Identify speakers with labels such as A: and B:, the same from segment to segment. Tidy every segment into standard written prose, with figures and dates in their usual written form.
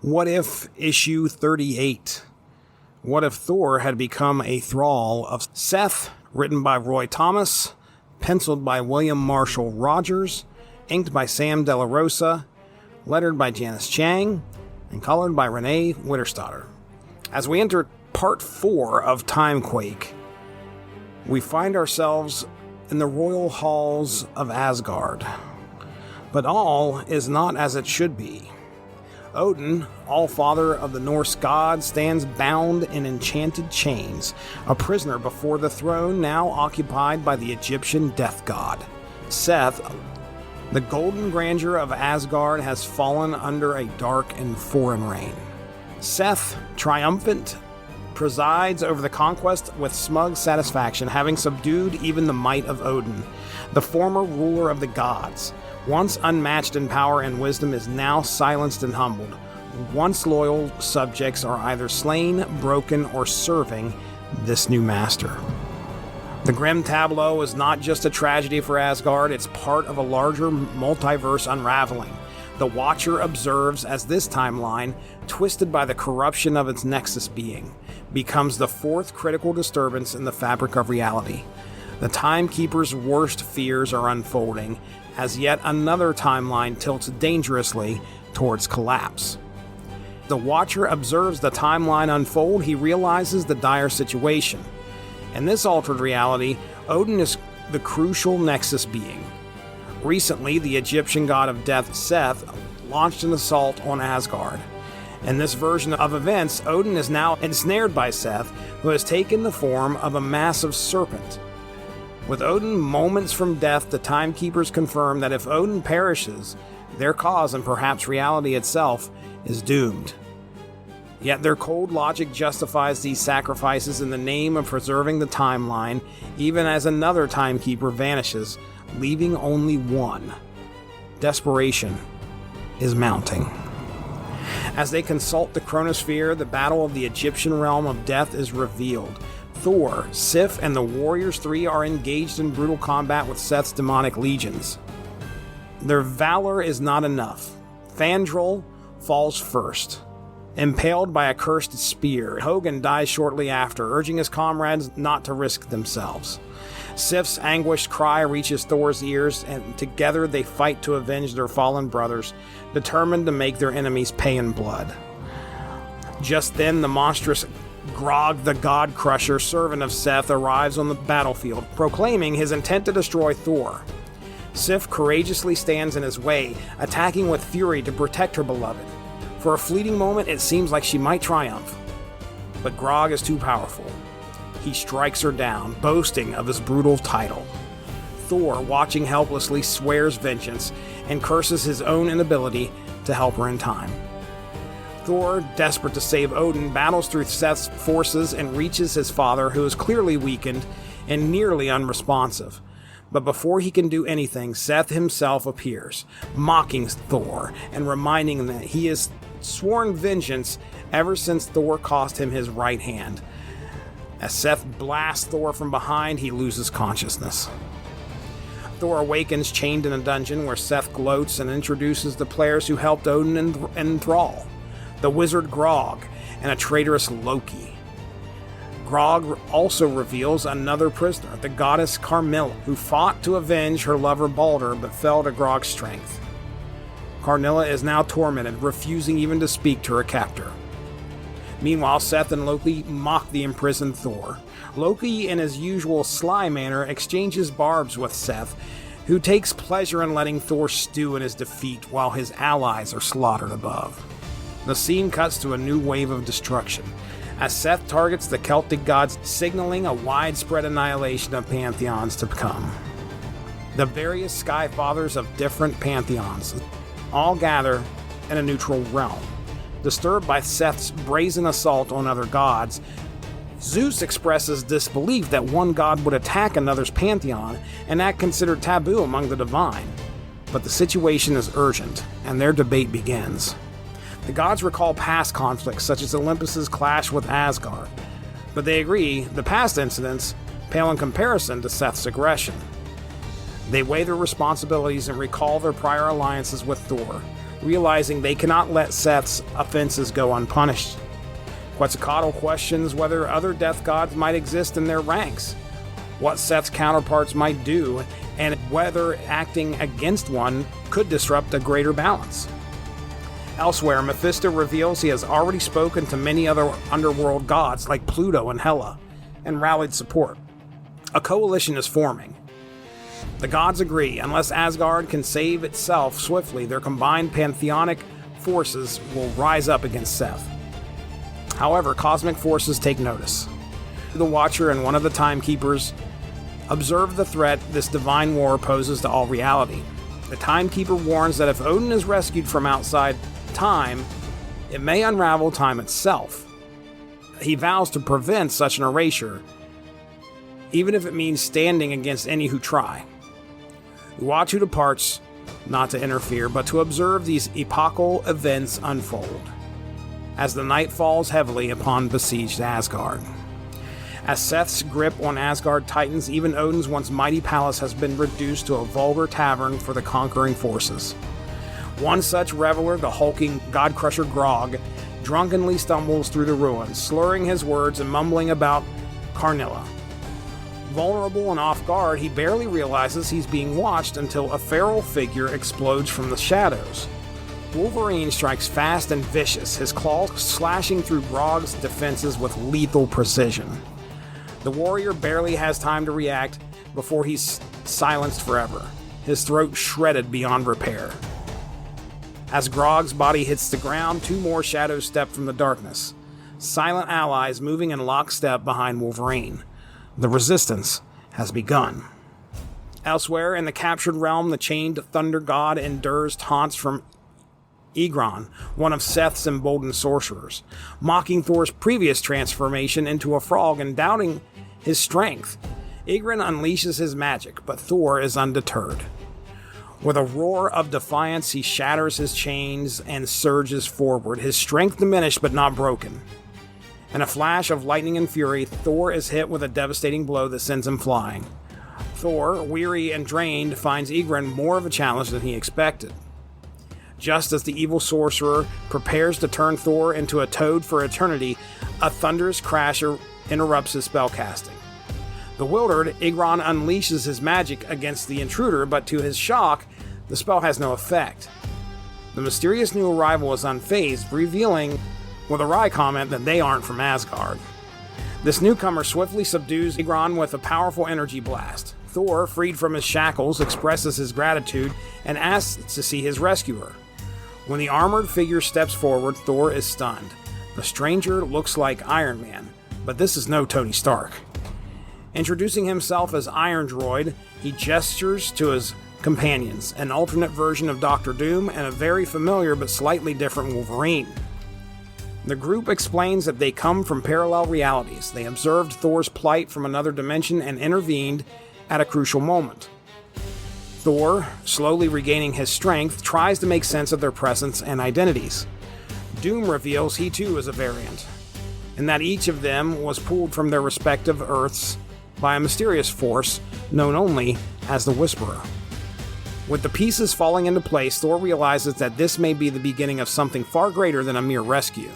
A: What if issue 38? What if Thor had become a thrall of Seth, written by Roy Thomas, penciled by William Marshall Rogers, inked by Sam De La Rosa, lettered by Janice Chang, and colored by Renee Witterstatter. As we enter part 4 of Timequake, we find ourselves in the royal halls of Asgard. But all is not as it should be. Odin, all-father of the Norse god, stands bound in enchanted chains, a prisoner before the throne now occupied by the Egyptian death god. Seth, the golden grandeur of Asgard, has fallen under a dark and foreign reign. Seth, triumphant, presides over the conquest with smug satisfaction, having subdued even the might of Odin, the former ruler of the gods. Once unmatched in power and wisdom, is now silenced and humbled. Once loyal subjects are either slain, broken, or serving this new master. The grim tableau is not just a tragedy for Asgard, it's part of a larger multiverse unraveling. The Watcher observes as this timeline, twisted by the corruption of its nexus being, becomes the fourth critical disturbance in the fabric of reality. The Timekeeper's worst fears are unfolding, as yet another timeline tilts dangerously towards collapse. The Watcher observes the timeline unfold, he realizes the dire situation. In this altered reality, Odin is the crucial nexus being. Recently, the Egyptian god of death, Seth, launched an assault on Asgard. In this version of events, Odin is now ensnared by Seth, who has taken the form of a massive serpent. With Odin moments from death, the Timekeepers confirm that if Odin perishes, their cause and perhaps reality itself is doomed. Yet their cold logic justifies these sacrifices in the name of preserving the timeline, even as another Timekeeper vanishes, leaving only one. Desperation is mounting. As they consult the chronosphere, the battle of the Egyptian realm of death is revealed. Thor, Sif, and the Warriors 3 are engaged in brutal combat with Seth's demonic legions. Their valor is not enough. Fandral falls first, impaled by a cursed spear. Hogun dies shortly after, urging his comrades not to risk themselves. Sif's anguished cry reaches Thor's ears, and together they fight to avenge their fallen brothers, determined to make their enemies pay in blood. Just then, the monstrous Grog the God Crusher, servant of Seth, arrives on the battlefield, proclaiming his intent to destroy Thor. Sif courageously stands in his way, attacking with fury to protect her beloved. For a fleeting moment, it seems like she might triumph. But Grog is too powerful. He strikes her down, boasting of his brutal title. Thor, watching helplessly, swears vengeance and curses his own inability to help her in time. Thor, desperate to save Odin, battles through Seth's forces and reaches his father, who is clearly weakened and nearly unresponsive. But before he can do anything, Seth himself appears, mocking Thor and reminding him that he has sworn vengeance ever since Thor cost him his right hand. As Seth blasts Thor from behind, he loses consciousness. Thor awakens chained in a dungeon where Seth gloats and introduces the players who helped Odin enthrall. The wizard Grog and a traitorous Loki. Grog also reveals another prisoner, the goddess Carmilla, who fought to avenge her lover Balder but fell to Grog's strength. Carmilla is now tormented, refusing even to speak to her captor. Meanwhile, Seth and Loki mock the imprisoned Thor. Loki, in his usual sly manner, exchanges barbs with Seth, who takes pleasure in letting Thor stew in his defeat while his allies are slaughtered above. The scene cuts to a new wave of destruction, as Seth targets the Celtic gods, signaling a widespread annihilation of pantheons to come. The various sky fathers of different pantheons all gather in a neutral realm. Disturbed by Seth's brazen assault on other gods, Zeus expresses disbelief that one god would attack another's pantheon, an act considered taboo among the divine. But the situation is urgent, and their debate begins. The gods recall past conflicts, such as Olympus's clash with Asgard, but they agree the past incidents pale in comparison to Seth's aggression. They weigh their responsibilities and recall their prior alliances with Thor. realizing they cannot let Seth's offenses go unpunished. Quetzalcoatl questions whether other death gods might exist in their ranks, what Seth's counterparts might do, and whether acting against one could disrupt a greater balance. Elsewhere, Mephisto reveals he has already spoken to many other underworld gods like Pluto and Hela, and rallied support. A coalition is forming. The gods agree, unless Asgard can save itself swiftly, their combined pantheonic forces will rise up against Seth. However, cosmic forces take notice. The Watcher and one of the Timekeepers observe the threat this divine war poses to all reality. The Timekeeper warns that if Odin is rescued from outside time, it may unravel time itself. He vows to prevent such an erasure, even if it means standing against any who try. Uatu departs, not to interfere, but to observe these epochal events unfold, as the night falls heavily upon besieged Asgard. As Seth's grip on Asgard tightens, even Odin's once mighty palace has been reduced to a vulgar tavern for the conquering forces. One such reveler, the hulking god-crusher Grog, drunkenly stumbles through the ruins, slurring his words and mumbling about Karnilla. Vulnerable and off guard, he barely realizes he's being watched until a feral figure explodes from the shadows. Wolverine strikes fast and vicious, his claws slashing through Grog's defenses with lethal precision. The warrior barely has time to react before he's silenced forever, his throat shredded beyond repair. As Grog's body hits the ground, two more shadows step from the darkness, silent allies moving in lockstep behind Wolverine. The resistance has begun. Elsewhere, in the captured realm, the chained thunder god endures taunts from Egron, one of Seth's emboldened sorcerers, mocking Thor's previous transformation into a frog and doubting his strength. Egron unleashes his magic, but Thor is undeterred. With a roar of defiance, he shatters his chains and surges forward, his strength diminished but not broken. In a flash of lightning and fury, Thor is hit with a devastating blow that sends him flying. Thor, weary and drained, finds Egron more of a challenge than he expected. Just as the evil sorcerer prepares to turn Thor into a toad for eternity, a thunderous crash interrupts his spellcasting. Bewildered, Egron unleashes his magic against the intruder, but to his shock, the spell has no effect. The mysterious new arrival is unfazed, revealing with a wry comment that they aren't from Asgard. This newcomer swiftly subdues Egron with a powerful energy blast. Thor, freed from his shackles, expresses his gratitude and asks to see his rescuer. When the armored figure steps forward, Thor is stunned. The stranger looks like Iron Man, but this is no Tony Stark. Introducing himself as Iron Droid, he gestures to his companions, an alternate version of Doctor Doom and a very familiar but slightly different Wolverine. The group explains that they come from parallel realities. They observed Thor's plight from another dimension and intervened at a crucial moment. Thor, slowly regaining his strength, tries to make sense of their presence and identities. Doom reveals he too is a variant, and that each of them was pulled from their respective Earths by a mysterious force known only as the Whisperer. With the pieces falling into place, Thor realizes that this may be the beginning of something far greater than a mere rescue.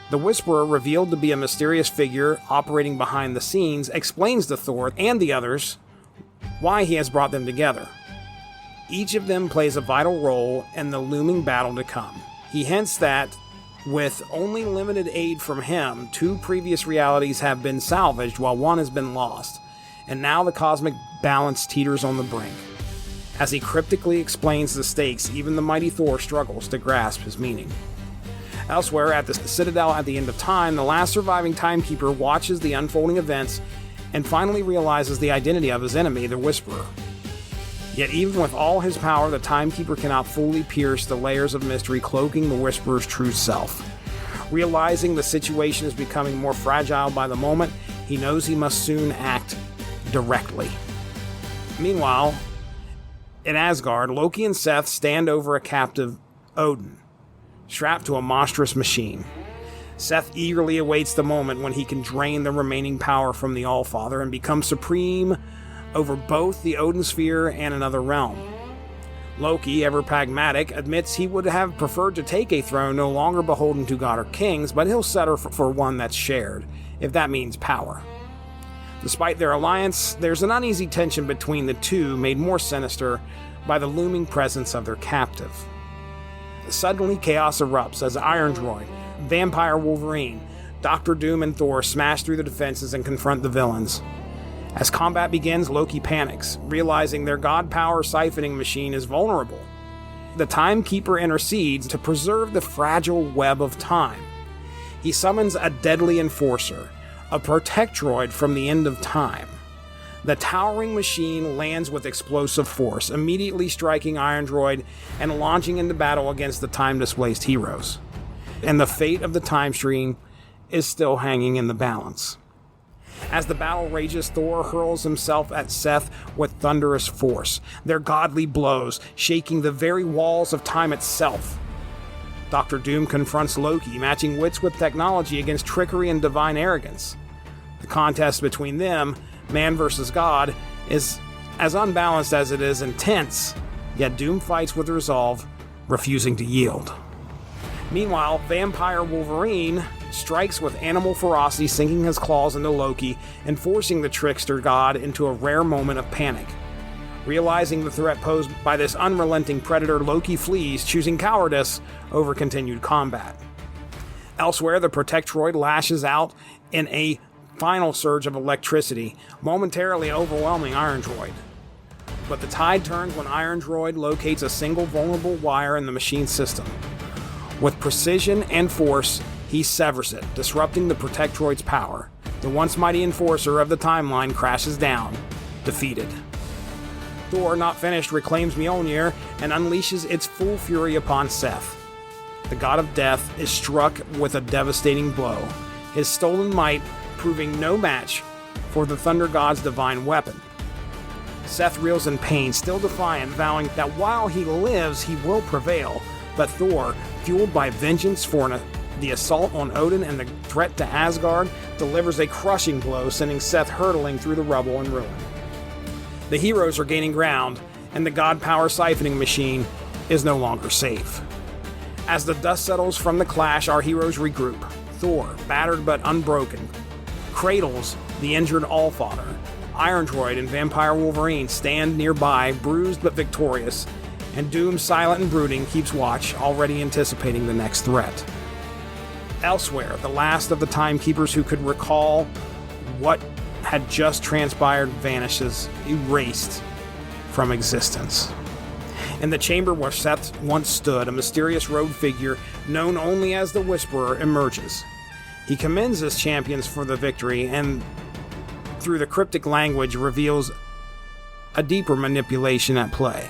A: The Whisperer, revealed to be a mysterious figure operating behind the scenes, explains to Thor and the others why he has brought them together. Each of them plays a vital role in the looming battle to come. He hints that, with only limited aid from him, two previous realities have been salvaged while one has been lost, and now the cosmic balance teeters on the brink. As he cryptically explains the stakes, even the mighty Thor struggles to grasp his meaning. Elsewhere, at the Citadel at the end of time, the last surviving Timekeeper watches the unfolding events and finally realizes the identity of his enemy, the Whisperer. Yet even with all his power, the Timekeeper cannot fully pierce the layers of mystery cloaking the Whisperer's true self. Realizing the situation is becoming more fragile by the moment, he knows he must soon act directly. Meanwhile, in Asgard, Loki and Seth stand over a captive Odin, strapped to a monstrous machine. Seth eagerly awaits the moment when he can drain the remaining power from the Allfather and become supreme over both the Odin sphere and another realm. Loki, ever pragmatic, admits he would have preferred to take a throne no longer beholden to god or kings, but he'll settle for one that's shared, if that means power. Despite their alliance, there's an uneasy tension between the two, made more sinister by the looming presence of their captive. Suddenly, chaos erupts as Iron Droid, Vampire Wolverine, Doctor Doom, and Thor smash through the defenses and confront the villains. As combat begins, Loki panics, realizing their god power siphoning machine is vulnerable. The Timekeeper intercedes to preserve the fragile web of time. He summons a deadly enforcer, a protectroid from the end of time. The towering machine lands with explosive force, immediately striking Iron Droid and launching into battle against the time-displaced heroes. And the fate of the time stream is still hanging in the balance. As the battle rages, Thor hurls himself at Seth with thunderous force, their godly blows shaking the very walls of time itself. Dr. Doom confronts Loki, matching wits with technology against trickery and divine arrogance. The contest between them, man versus god, is as unbalanced as it is intense, yet Doom fights with resolve, refusing to yield. Meanwhile, Vampire Wolverine strikes with animal ferocity, sinking his claws into Loki and forcing the trickster god into a rare moment of panic. Realizing the threat posed by this unrelenting predator, Loki flees, choosing cowardice over continued combat. Elsewhere, the Protectroid lashes out in a final surge of electricity, momentarily overwhelming Iron Droid. But the tide turns when Iron Droid locates a single vulnerable wire in the machine's system. With precision and force, he severs it, disrupting the Protectroid's power. The once mighty enforcer of the timeline crashes down, defeated. Thor, not finished, reclaims Mjolnir and unleashes its full fury upon Seth. The god of death is struck with a devastating blow, his stolen might proving no match for the Thunder God's divine weapon. Seth reels in pain, still defiant, vowing that while he lives, he will prevail. But Thor, fueled by vengeance for the assault on Odin and the threat to Asgard, delivers a crushing blow, sending Seth hurtling through the rubble and ruin. The heroes are gaining ground, and the god power siphoning machine is no longer safe. As the dust settles from the clash, our heroes regroup. Thor, battered but unbroken, cradles the injured Allfather. Iron Droid and Vampire Wolverine stand nearby, bruised but victorious, and Doom, silent and brooding, keeps watch, already anticipating the next threat. Elsewhere, the last of the Timekeepers who could recall what had just transpired vanishes, erased from existence. In the chamber where Seth once stood, a mysterious robed figure known only as the Whisperer emerges. He commends his champions for the victory and, through the cryptic language, reveals a deeper manipulation at play.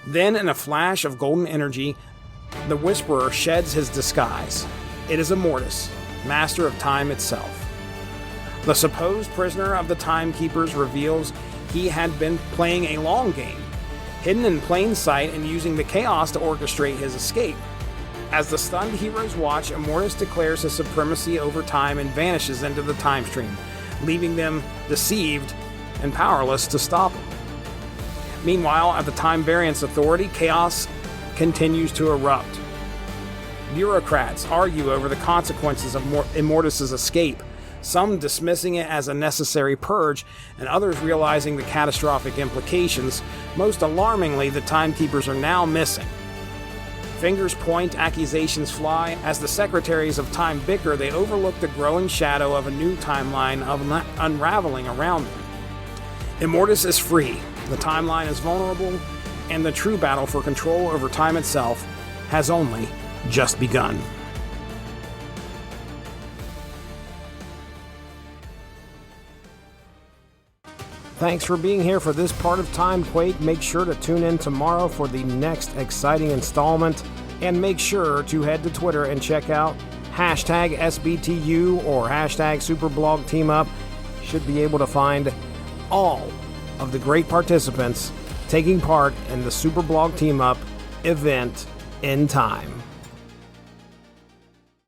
A: Then, in a flash of golden energy, the Whisperer sheds his disguise. It is Immortus, master of time itself. The supposed prisoner of the Timekeepers reveals he had been playing a long game, hidden in plain sight and using the chaos to orchestrate his escape. As the stunned heroes watch, Immortus declares his supremacy over time and vanishes into the time stream, leaving them deceived and powerless to stop him. Meanwhile, at the Time Variance Authority, chaos continues to erupt. Bureaucrats argue over the consequences of Immortus' escape, some dismissing it as a necessary purge, and others realizing the catastrophic implications. Most alarmingly, the Timekeepers are now missing. Fingers point, accusations fly. As the secretaries of time bicker, they overlook the growing shadow of a new timeline unraveling around them. Immortus is free, the timeline is vulnerable, and the true battle for control over time itself has only just begun. Thanks for being here for this part of Timequake. Make sure to tune in tomorrow for the next exciting installment. And make sure to head to Twitter and check out hashtag SBTU or hashtag SuperblogTeamUp. Should be able to find all of the great participants taking part in the Superblog Team Up event in time.